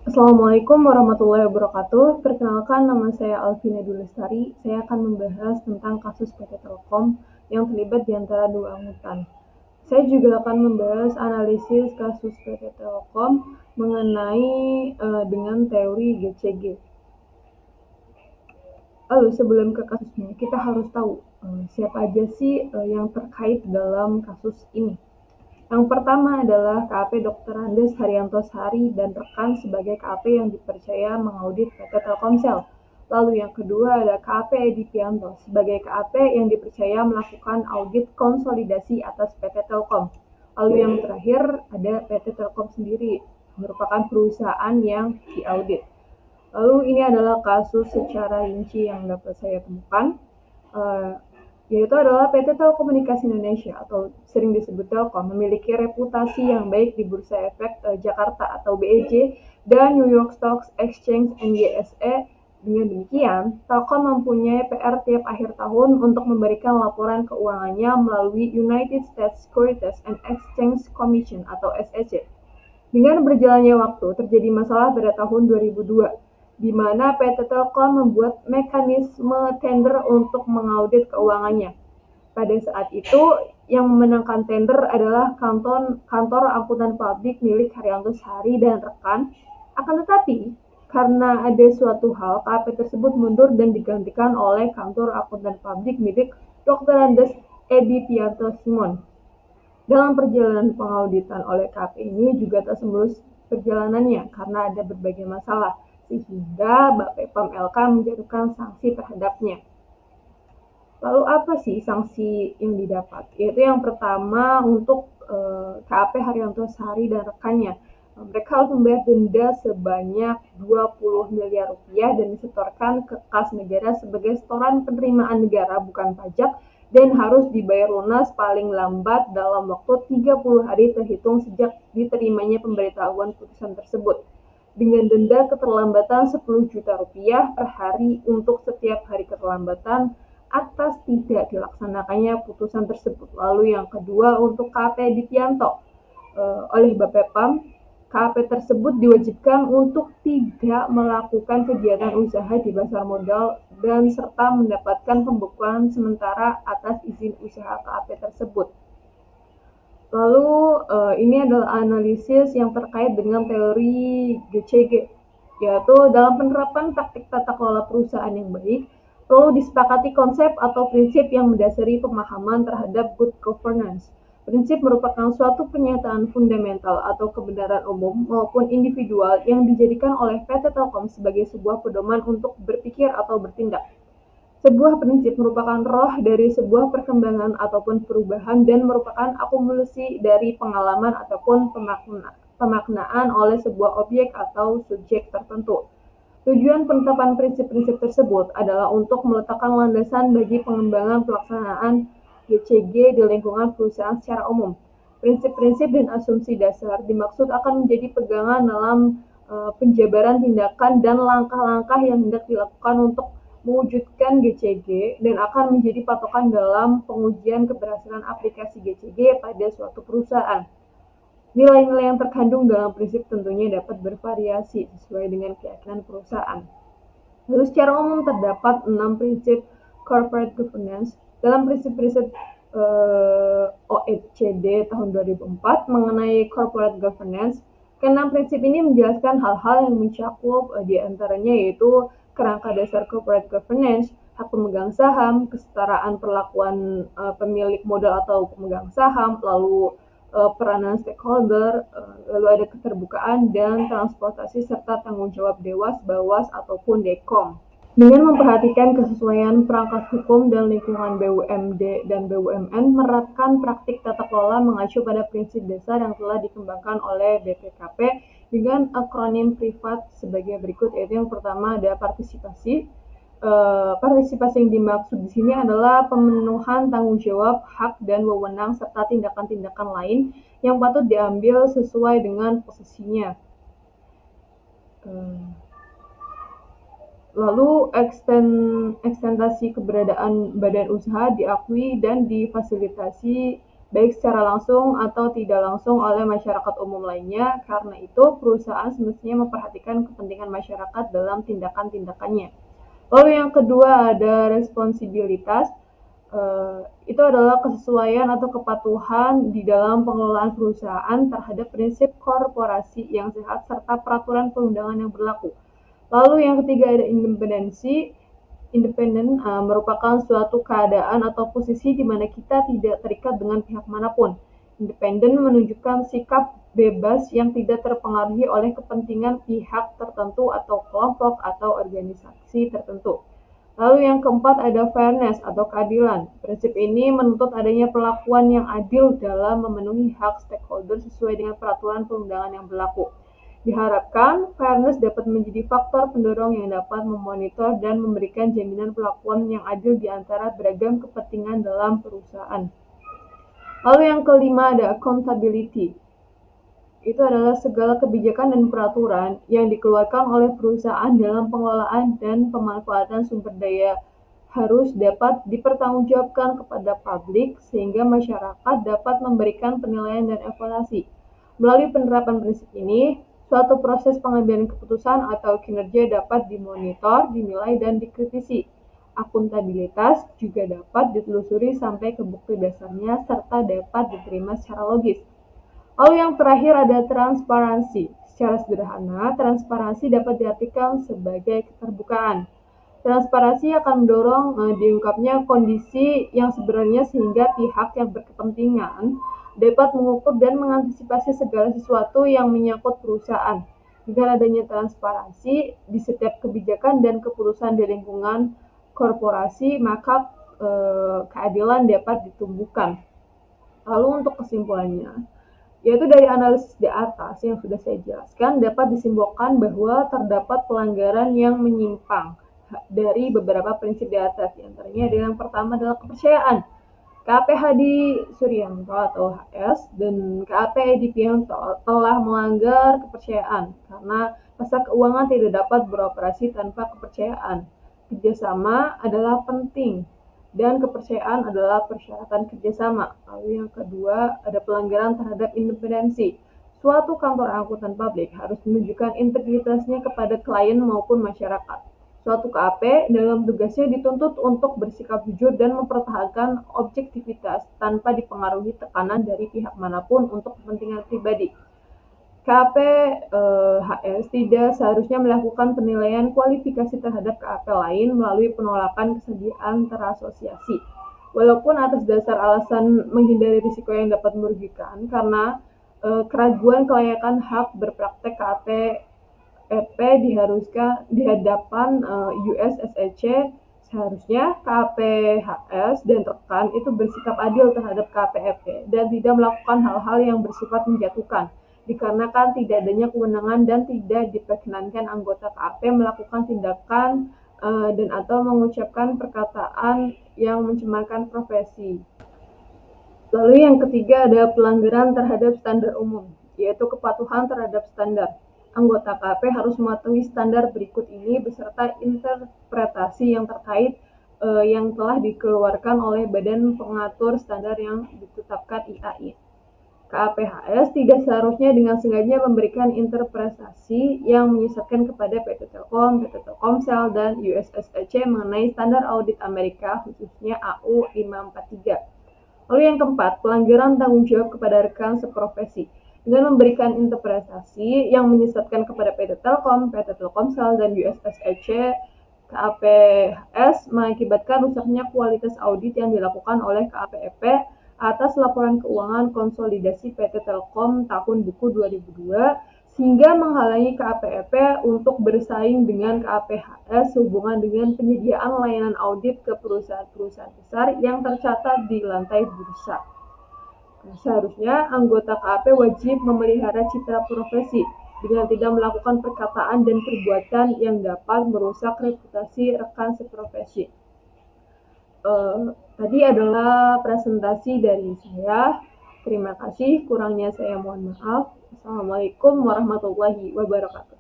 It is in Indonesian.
Assalamualaikum warahmatullahi wabarakatuh. Perkenalkan, nama saya Alvina Dulestari. Saya akan membahas tentang kasus PT Telkom yang terlibat di antara dua angkutan. Saya juga akan membahas analisis kasus PT Telkom mengenai dengan teori GCG. Lalu sebelum ke kasusnya, kita harus tahu siapa aja sih yang terkait dalam kasus ini. Yang pertama adalah KAP Dr. Andes Haryanto Sari dan rekan sebagai KAP yang dipercaya mengaudit PT Telkomsel. Lalu yang kedua ada KAP Edi Pianto sebagai KAP yang dipercaya melakukan audit konsolidasi atas PT Telkom. Lalu yang terakhir ada PT Telkom sendiri, merupakan perusahaan yang diaudit. Lalu ini adalah kasus secara rinci yang dapat saya temukan, yaitu adalah PT Telekomunikasi Indonesia atau sering disebut Telkom memiliki reputasi yang baik di Bursa Efek Jakarta atau BEJ dan New York Stock Exchange NYSE. Dengan demikian, Telkom mempunyai PR tiap akhir tahun untuk memberikan laporan keuangannya melalui United States Securities and Exchange Commission atau SEC. Dengan berjalannya waktu, terjadi masalah pada tahun 2002, di mana PT Telkom membuat mekanisme tender untuk mengaudit keuangannya. Pada saat itu, yang memenangkan tender adalah kantor angkutan publik milik Haryanto Sari dan rekan. Akan tetapi, karena ada suatu hal, KAP tersebut mundur dan digantikan oleh kantor angkutan publik milik Dr. Andes Edi Pianto Simon. Dalam perjalanan pengauditan oleh KAP ini juga tak semulus perjalanannya karena ada berbagai masalah, sehingga Bapepam LK menjatuhkan sanksi terhadapnya. Lalu apa sih sanksi yang didapat? Yaitu yang pertama untuk KAP Haryanto Sari dan rekannya. Mereka harus membayar denda sebanyak 20 miliar rupiah dan disetorkan ke kas negara sebagai setoran penerimaan negara bukan pajak dan harus dibayar lunas paling lambat dalam waktu 30 hari terhitung sejak diterimanya pemberitahuan putusan tersebut. Dengan denda keterlambatan 10 juta rupiah per hari untuk setiap hari keterlambatan atas tidak dilaksanakannya putusan tersebut. Lalu yang kedua untuk KAP Dipianto oleh Bapepam, KAP tersebut diwajibkan untuk tidak melakukan kegiatan usaha di pasar modal dan serta mendapatkan pembekuan sementara atas izin usaha KAP tersebut. Lalu ini adalah analisis yang terkait dengan teori GCG, yaitu dalam penerapan taktik tata kelola perusahaan yang baik, perlu disepakati konsep atau prinsip yang mendasari pemahaman terhadap good governance. Prinsip merupakan suatu pernyataan fundamental atau kebenaran umum maupun individual yang dijadikan oleh PT Telkom sebagai sebuah pedoman untuk berpikir atau bertindak. Sebuah prinsip merupakan roh dari sebuah perkembangan ataupun perubahan dan merupakan akumulasi dari pengalaman ataupun pemaknaan oleh sebuah objek atau subjek tertentu. Tujuan penetapan prinsip-prinsip tersebut adalah untuk meletakkan landasan bagi pengembangan pelaksanaan GCG di lingkungan perusahaan secara umum. Prinsip-prinsip dan asumsi dasar dimaksud akan menjadi pegangan dalam penjabaran tindakan dan langkah-langkah yang hendak dilakukan untuk mewujudkan GCG dan akan menjadi patokan dalam pengujian keberhasilan aplikasi GCG pada suatu perusahaan. Nilai-nilai yang terkandung dalam prinsip tentunya dapat bervariasi sesuai dengan keyakinan perusahaan. Lalu secara umum terdapat 6 prinsip corporate governance. Dalam prinsip-prinsip OECD tahun 2004 mengenai corporate governance, keenam prinsip ini menjelaskan hal-hal yang mencakup di antaranya yaitu kerangka dasar corporate governance, hak pemegang saham, kesetaraan perlakuan pemilik modal atau pemegang saham, lalu peranan stakeholder, lalu ada keterbukaan dan transportasi serta tanggung jawab Dewas, Bawas ataupun Dekom. Dengan memperhatikan kesesuaian perangkat hukum dan lingkungan BUMD dan BUMN, menerapkan praktik tata kelola mengacu pada prinsip dasar yang telah dikembangkan oleh BPKP dengan akronim privat sebagai berikut, yaitu yang pertama ada partisipasi. Partisipasi yang dimaksud di sini adalah pemenuhan tanggung jawab, hak, dan wewenang serta tindakan-tindakan lain yang patut diambil sesuai dengan posisinya. Lalu ekstensi keberadaan badan usaha diakui dan difasilitasi baik secara langsung atau tidak langsung oleh masyarakat umum lainnya. Karena itu, perusahaan semestinya memperhatikan kepentingan masyarakat dalam tindakan-tindakannya. Lalu yang kedua ada responsibilitas. Itu adalah kesesuaian atau kepatuhan di dalam pengelolaan perusahaan terhadap prinsip korporasi yang sehat serta peraturan perundangan yang berlaku. Lalu yang ketiga ada independensi. Independen merupakan suatu keadaan atau posisi di mana kita tidak terikat dengan pihak manapun. Independen menunjukkan sikap bebas yang tidak terpengaruhi oleh kepentingan pihak tertentu atau kelompok atau organisasi tertentu. Lalu yang keempat ada fairness atau keadilan. Prinsip ini menuntut adanya perlakuan yang adil dalam memenuhi hak stakeholder sesuai dengan peraturan perundangan yang berlaku. Diharapkan, fairness dapat menjadi faktor pendorong yang dapat memonitor dan memberikan jaminan perlakuan yang adil di antara beragam kepentingan dalam perusahaan. Lalu yang kelima ada accountability. Itu adalah segala kebijakan dan peraturan yang dikeluarkan oleh perusahaan dalam pengelolaan dan pemanfaatan sumber daya harus dapat dipertanggungjawabkan kepada publik sehingga masyarakat dapat memberikan penilaian dan evaluasi. Melalui penerapan prinsip ini, suatu proses pengambilan keputusan atau kinerja dapat dimonitor, dinilai, dan dikritisi. Akuntabilitas juga dapat ditelusuri sampai ke bukti dasarnya serta dapat diterima secara logis. Lalu yang terakhir ada transparansi. Secara sederhana, transparansi dapat diartikan sebagai keterbukaan. Transparansi akan mendorong diungkapnya kondisi yang sebenarnya sehingga pihak yang berkepentingan dapat mengukur dan mengantisipasi segala sesuatu yang menyangkut perusahaan. Dengan adanya transparansi di setiap kebijakan dan keputusan di lingkungan korporasi, maka keadilan dapat ditumbuhkan. Lalu untuk kesimpulannya, yaitu dari analisis di atas yang sudah saya jelaskan, dapat disimpulkan bahwa terdapat pelanggaran yang menyimpang dari beberapa prinsip di atas. Di antaranya yang pertama adalah kepercayaan. KAP Hadi Suryanto atau HS dan KAP Edi Pianto telah melanggar kepercayaan karena pasar keuangan tidak dapat beroperasi tanpa kepercayaan. Kerjasama adalah penting dan kepercayaan adalah persyaratan kerjasama. Lalu yang kedua ada pelanggaran terhadap independensi. Suatu kantor angkutan publik harus menunjukkan integritasnya kepada klien maupun masyarakat. Suatu KAP dalam tugasnya dituntut untuk bersikap jujur dan mempertahankan objektivitas tanpa dipengaruhi tekanan dari pihak manapun untuk kepentingan pribadi. KAP HS tidak seharusnya melakukan penilaian kualifikasi terhadap KAP lain melalui penolakan kesediaan terasosiasi. Walaupun atas dasar alasan menghindari risiko yang dapat merugikan karena keraguan kelayakan hak berpraktek KAP EP diharuskan di hadapan USSEC. Seharusnya KPHS dan rekan itu bersikap adil terhadap KPEP dan tidak melakukan hal-hal yang bersifat menjatuhkan, dikarenakan tidak adanya kewenangan dan tidak diperkenankan anggota KAP melakukan tindakan dan atau mengucapkan perkataan yang mencemarkan profesi. Lalu yang ketiga ada pelanggaran terhadap standar umum, yaitu kepatuhan terhadap standar. Anggota KAP harus mematuhi standar berikut ini beserta interpretasi yang terkait yang telah dikeluarkan oleh Badan Pengatur Standar yang ditetapkan IAI. KAPHS tidak seharusnya dengan sengaja memberikan interpretasi yang menyesatkan kepada PT Telkom, PT Telkomsel, dan USSEC mengenai standar audit Amerika, khususnya AU 543. Lalu yang keempat, pelanggaran tanggung jawab kepada rekan seprofesi. Dengan memberikan interpretasi yang menyesatkan kepada PT Telkom, PT Telkomsel, dan USSEC, KAPHS mengakibatkan rusaknya kualitas audit yang dilakukan oleh KAPEP atas laporan keuangan konsolidasi PT Telkom tahun buku 2002, sehingga menghalangi KAPEP untuk bersaing dengan KAPHS sehubungan dengan penyediaan layanan audit ke perusahaan-perusahaan besar yang tercatat di lantai bursa. Seharusnya anggota KAP wajib memelihara citra profesi dengan tidak melakukan perkataan dan perbuatan yang dapat merusak reputasi rekan seprofesi. Tadi adalah presentasi dari saya. Terima kasih, kurangnya saya mohon maaf. Assalamualaikum warahmatullahi wabarakatuh.